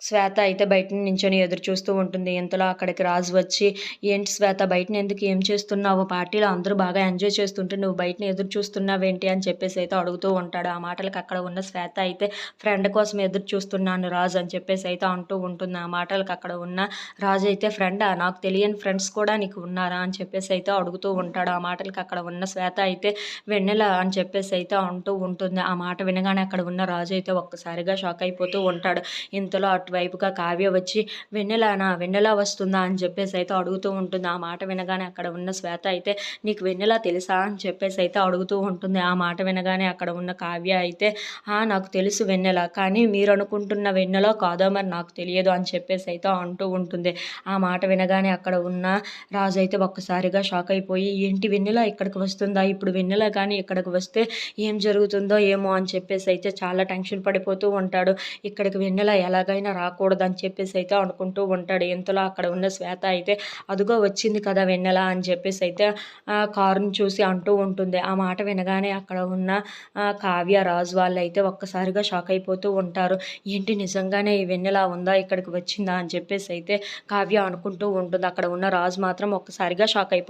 శ్వేత అయితే బయట నించొని ఎదురు చూస్తూ ఉంటుంది. ఇంతలో అక్కడికి రాజు వచ్చి, "ఏంటి శ్వేత బయటన ఎందుకు ఏం చేస్తున్నావు? పార్టీలో అందరూ బాగా ఎంజాయ్ చేస్తుంటే నువ్వు బయటన ఎదురు చూస్తున్నావేంటి?" అని చెప్పేసి అయితే అడుగుతూ ఉంటాడు. ఆ మాటలకి అక్కడ ఉన్న శ్వేత అయితే, "ఫ్రెండ్ కోసం ఎదురు చూస్తున్నాను రాజు" అని చెప్పేసి అయితే అంటూ ఉంటుంది. ఆ మాటలకి అక్కడ ఉన్న రాజు అయితే, "ఫ్రెండా? నాకు తెలియని ఫ్రెండ్స్ కూడా నీకు ఉన్నారా?" అని చెప్పేసి అయితే అడుగుతూ ఉంటాడు. ఆ మాటలకి అక్కడ ఉన్న శ్వేత అయితే, "వెన్నెల" అని చెప్పేసి అయితే అంటూ ఉంటుంది. ఆ మాట వినగానే అక్కడ ఉన్న రాజు అయితే ఒక్కసారిగా షాక్ అయిపోతూ ఉంటాడు. ఇంతలో అటువైపుగా కావ్య వచ్చి, "వెన్నెలానా? వెన్నెల వస్తుందా?" అని చెప్పేసి అయితే అడుగుతూ ఉంటుంది. ఆ మాట వినగానే అక్కడ ఉన్న శ్వేత అయితే, "నీకు వెన్నెల తెలుసా?" అని చెప్పేసి అయితే అడుగుతూ ఉంటుంది. ఆ మాట వినగానే అక్కడ ఉన్న కావ్య అయితే, "ఆ! నాకు తెలుసు వెన్నెల. కానీ మీరనుకుంటున్న వెన్నెలో కాదో మరి నాకు తెలియదు" అని చెప్పేసి అయితే అంటూ ఉంటుంది. ఆ మాట వినగానే అక్కడ ఉన్న రాజు అయితే ఒక్కసారిగా షాక్ అయిపోయి, "ఏంటి వెన్నెల ఇక్కడికి వస్తుందా? ఇప్పుడు వెన్నెల గాని ఇక్కడికి వస్తే ఏం జరుగుతుందో ఏమో" అని చెప్పేసి అయితే చాలా టెన్షన్ పడిపోతూ ఉంటాడు. ఇక్కడికి వెన్నెల ఎలాగైనా రాకూడదని చెప్పేసి అయితే అనుకుంటూ ఉంటాడు. ఇంతలో అక్కడ ఉన్న శ్వేత అయితే, "అదుగో వచ్చింది కదా వెన్నెల" అని చెప్పేసి అయితే కారుని చూసి అంటూ ఉంటుంది. ఆ మాట వినగానే అక్కడ ఉన్న కావ్య, రాజు వాళ్ళైతే ఒక్కసారిగా షాక్ అయిపోతూ ఉంటారు. ఏంటి నిజంగానే ఈ వెన్నెల ఉందా? ఇక్కడికి వచ్చిందా? అని చెప్పేసి అయితే కావ్య అనుకుంటూ ఉంటుంది. అక్కడ ఉన్న రాజు మాత్రం ఒక్కసారిగా షాక్ అయిపోతాడు.